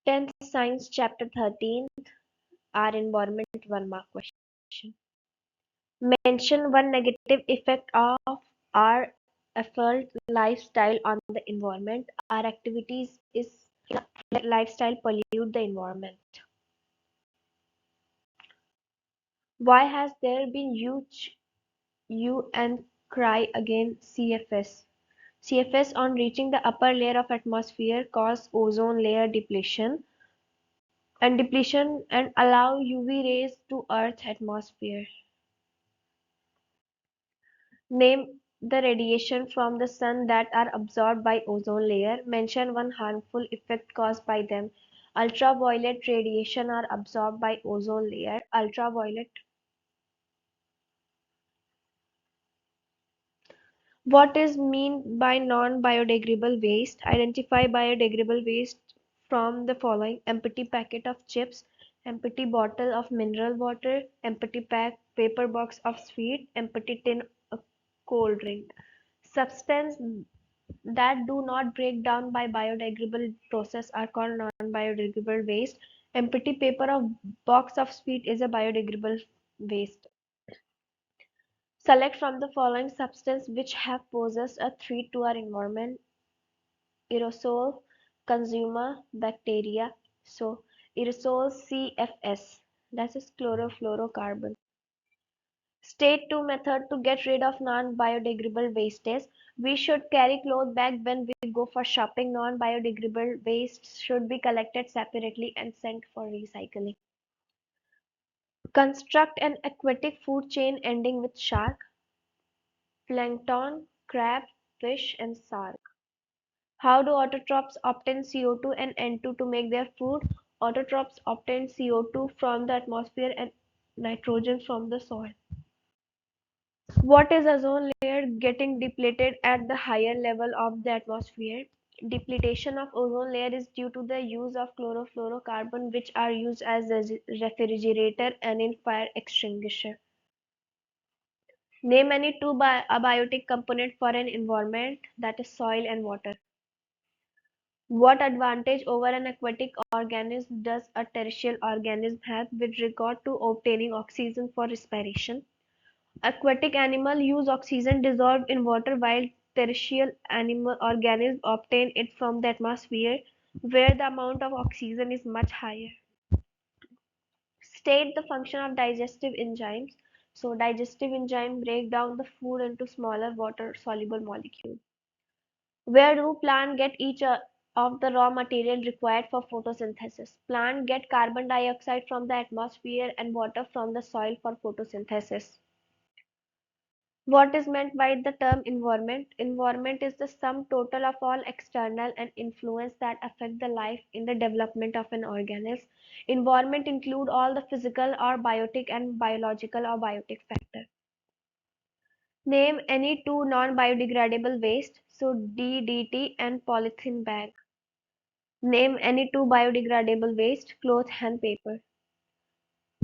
10th Science Chapter 13, Our Environment 1 mark question. Mention one negative effect of our effort lifestyle on the environment. Our activities is lifestyle pollute the environment. Why has there been huge hue and cry against CFS? CFS on reaching the upper layer of atmosphere cause ozone layer depletion and allow UV rays to Earth's atmosphere. Name the radiation from the sun that are absorbed by ozone layer. Mention one harmful effect caused by them. Ultraviolet radiation are absorbed by ozone layer. Ultraviolet. What is mean by non-biodegradable waste? Identify biodegradable waste from the following: empty packet of chips, empty bottle of mineral water, empty paper box of sweet, empty tin of cold drink. Substance that do not break down by biodegradable process are called non-biodegradable waste. Empty paper of box of sweet is a biodegradable waste. Select from the following substances which have posed a threat to our environment: aerosol, consumer, bacteria. So aerosol CFS, that is chlorofluorocarbon. State 2 method to get rid of non-biodegradable wastes. We should carry cloth bag when we go for shopping. Non-biodegradable waste should be collected separately and sent for recycling. Construct an aquatic food chain ending with shark, plankton, crab, fish, and shark. How do autotrophs obtain CO2 and N2 to make their food? Autotrophs obtain CO2 from the atmosphere and nitrogen from the soil. What is ozone layer getting depleted at the higher level of the atmosphere? Depletion of ozone layer is due to the use of chlorofluorocarbon, which are used as a refrigerator and in fire extinguisher. Name any two abiotic component for an environment, that is soil and water. What advantage over an aquatic organism does a terrestrial organism have with regard to obtaining oxygen for respiration? Aquatic animals use oxygen dissolved in water while terrestrial animal organisms obtain it from the atmosphere, where the amount of oxygen is much higher. State the function of digestive enzymes. So digestive enzymes break down the food into smaller water-soluble molecules. Where do plants get each of the raw material required for photosynthesis? Plants get carbon dioxide from the atmosphere and water from the soil for photosynthesis. What is meant by the term environment? Environment is the sum total of all external and influence that affect the life in the development of an organism. Environment include all the physical or biotic and biological or biotic factor. Name any two non-biodegradable waste. So DDT and polythene bag. Name any two biodegradable waste, cloth and paper.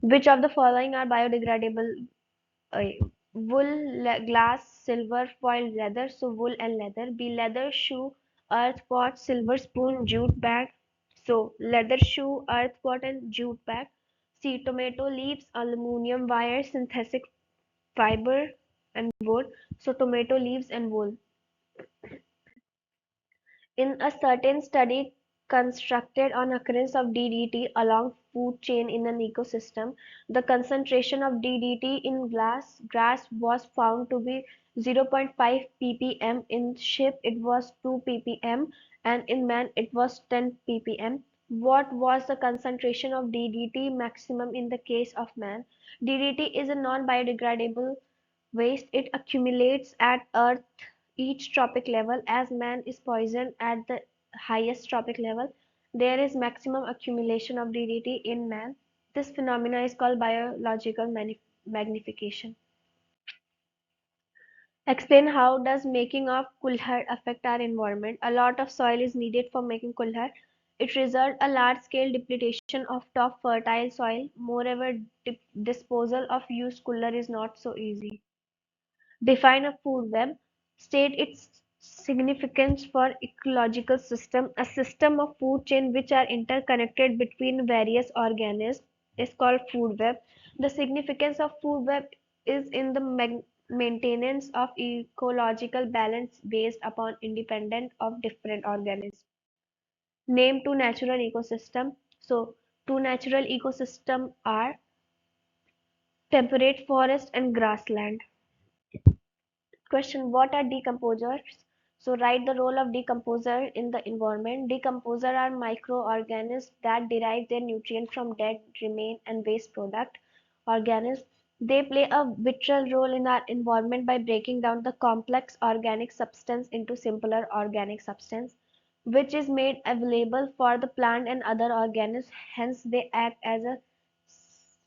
Which of the following are biodegradable? uh, Wool, glass, silver, foil, leather. So wool and leather. B, leather, shoe, earth pot, silver spoon, jute bag. So leather shoe, earth pot, and jute bag. C, tomato leaves, aluminum wire, synthetic fiber, and wood. So tomato leaves and wool. In a certain study constructed on occurrence of DDT along food chain in an ecosystem, the concentration of DDT in grass was found to be 0.5 ppm. In sheep it was 2 ppm, and in man it was 10 ppm. What was the concentration of DDT maximum in the case of man? DDT is a non-biodegradable waste. It accumulates at Earth each tropic level. As man is poisoned at the highest tropic level, there is maximum accumulation of DDT in man. This phenomena is called biological magnification. Explain how does making of kulhar affect our environment. A lot of soil is needed for making kulhar. It results a large-scale depletion of top fertile soil. Moreover, disposal of used kulhar is not so easy. Define a food web. State its Significance for ecological system. A system of food chain which are interconnected between various organisms is called food web. The significance of food web is in the maintenance of ecological balance based upon independent of different organisms. Name two natural ecosystem. So two natural ecosystem are temperate forest and grassland. Question: what are decomposers? So write the role of decomposer in the environment. Decomposer are microorganisms that derive their nutrient from dead, remain and waste product organisms. They play a vital role in our environment by breaking down the complex organic substance into simpler organic substance, which is made available for the plant and other organisms. Hence, they act as a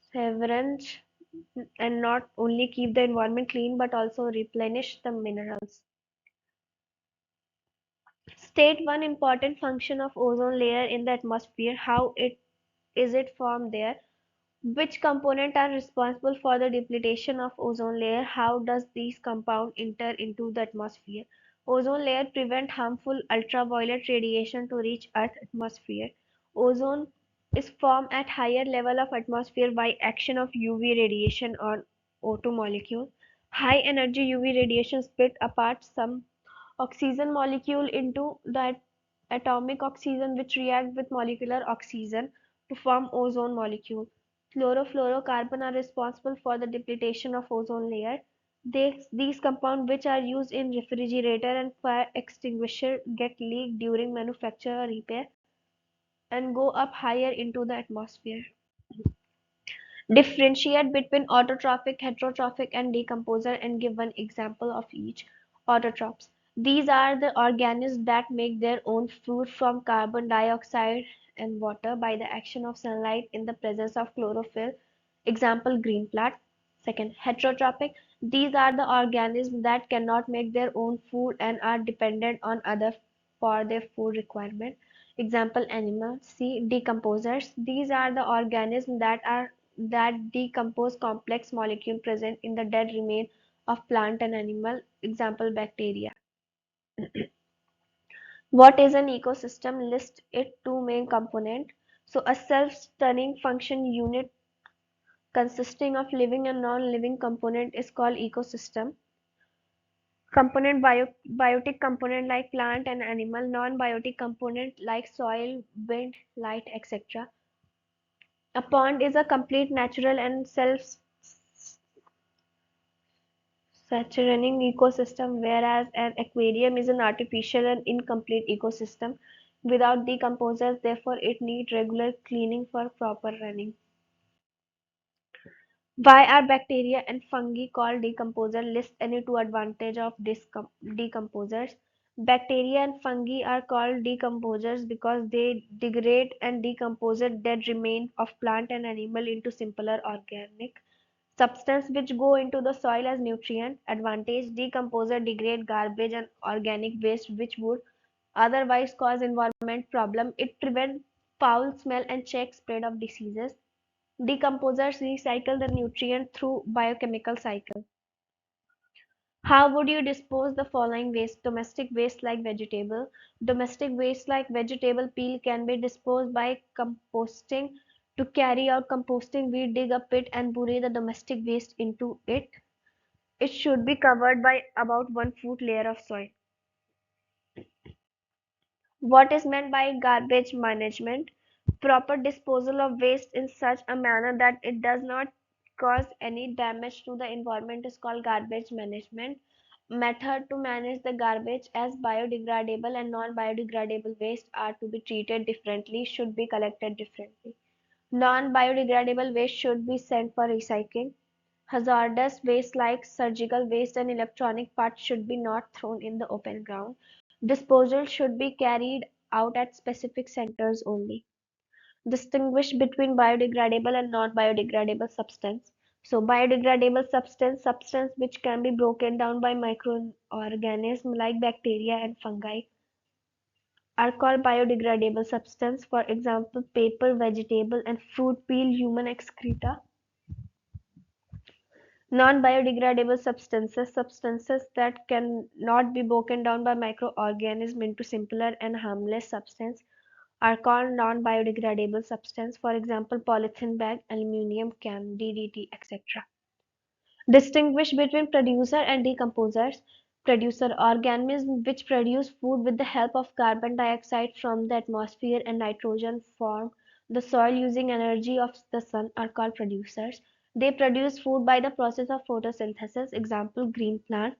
scavenge and not only keep the environment clean but also replenish the minerals. State one important function of ozone layer in the atmosphere. How it is it formed there? Which components are responsible for the depletion of ozone layer? How does these compounds enter into the atmosphere? Ozone layer prevent harmful ultraviolet radiation to reach Earth atmosphere. Ozone is formed at higher level of atmosphere by action of UV radiation on O2 molecule. High energy UV radiation split apart some oxygen molecule into the atomic oxygen which react with molecular oxygen to form ozone molecule. Chlorofluorocarbon are responsible for the depletion of ozone layer. These compounds, which are used in refrigerator and fire extinguisher, get leaked during manufacture or repair and go up higher into the atmosphere. Differentiate between autotrophic, heterotrophic, and decomposer and give one example of each. Autotrophs. These are the organisms that make their own food from carbon dioxide and water by the action of sunlight in the presence of chlorophyll. Example, green plant. Second, heterotrophic. These are the organisms that cannot make their own food and are dependent on others for their food requirement. Example, animal. C. Decomposers. These are the organisms that decompose complex molecule present in the dead remain of plant and animal. Example, bacteria. What is an ecosystem? List its two main components. So a self-sustaining function unit consisting of living and non-living component is called ecosystem. Biotic component like plant and animal, non-biotic component like soil, wind, light, etc. A pond is a complete natural and self-sustaining ecosystem, whereas an aquarium is an artificial and incomplete ecosystem without decomposers, therefore it needs regular cleaning for proper running. Why are bacteria and fungi called decomposers? List any two advantages of decomposers. Bacteria and fungi are called decomposers because they degrade and decompose dead remains of plant and animal into simpler organic substance which go into the soil as nutrient. Advantage: decomposer degrade garbage and organic waste which would otherwise cause environment problem. It prevents foul smell and check spread of diseases. Decomposers recycle the nutrient through biochemical cycle. How would you dispose the following waste? Domestic waste like vegetable. Domestic waste like vegetable peel can be disposed by composting. To carry out composting, we dig a pit and bury the domestic waste into it. It should be covered by about 1 foot layer of soil. What is meant by garbage management? Proper disposal of waste in such a manner that it does not cause any damage to the environment is called garbage management. Method to manage the garbage: as biodegradable and non-biodegradable waste are to be treated differently, should be collected differently. Non-biodegradable waste should be sent for recycling. Hazardous waste like surgical waste and electronic parts should be not thrown in the open ground. Disposal should be carried out at specific centers only. Distinguish between biodegradable and non-biodegradable substance. So biodegradable substance which can be broken down by microorganisms like bacteria and fungi are called biodegradable substance. For example, paper, vegetable and fruit peel, human excreta. Non-biodegradable substances, substances that can not be broken down by microorganisms into simpler and harmless substances, are called non-biodegradable substances. For example, polythene bag, aluminium can, DDT, etc. Distinguish between producer and decomposers. Producer organisms which produce food with the help of carbon dioxide from the atmosphere and nitrogen from the soil using energy of the sun are called producers. They produce food by the process of photosynthesis. Example, green plant.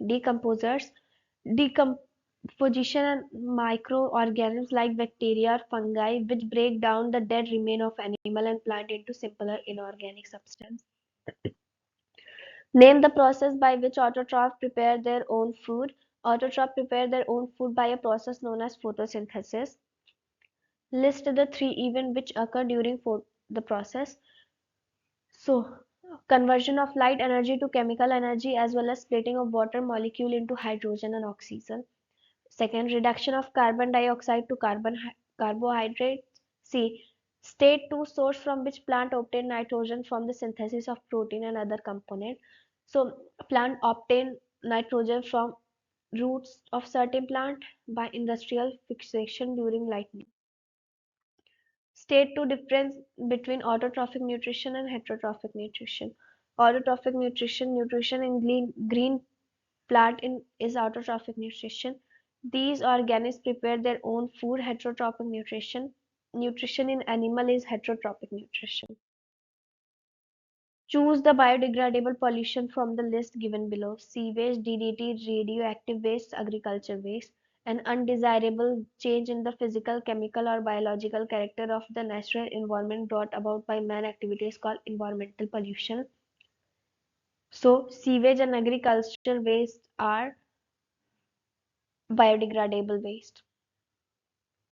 Decomposers. Decomposition and microorganisms like bacteria or fungi which break down the dead remain of animal and plant into simpler inorganic substance. Name the process by which autotrophs prepare their own food. Autotrophs prepare their own food by a process known as photosynthesis. List the three events which occur during the process. So, conversion of light energy to chemical energy as well as splitting of water molecule into hydrogen and oxygen. Second, reduction of carbon dioxide to carbohydrates. C. State 2 source from which plant obtain nitrogen from the synthesis of protein and other component. So plant obtain nitrogen from roots of certain plant by industrial fixation during lightning. State 2 difference between autotrophic nutrition and heterotrophic nutrition. Autotrophic nutrition, nutrition in green plant is autotrophic nutrition. These organisms prepare their own food. Heterotrophic nutrition. Nutrition in animal is heterotrophic nutrition. Choose the biodegradable pollution from the list given below. Sewage, DDT, radioactive waste, agriculture waste. An undesirable change in the physical, chemical, or biological character of the natural environment brought about by man activity is called environmental pollution. So, sewage and agriculture waste are biodegradable waste.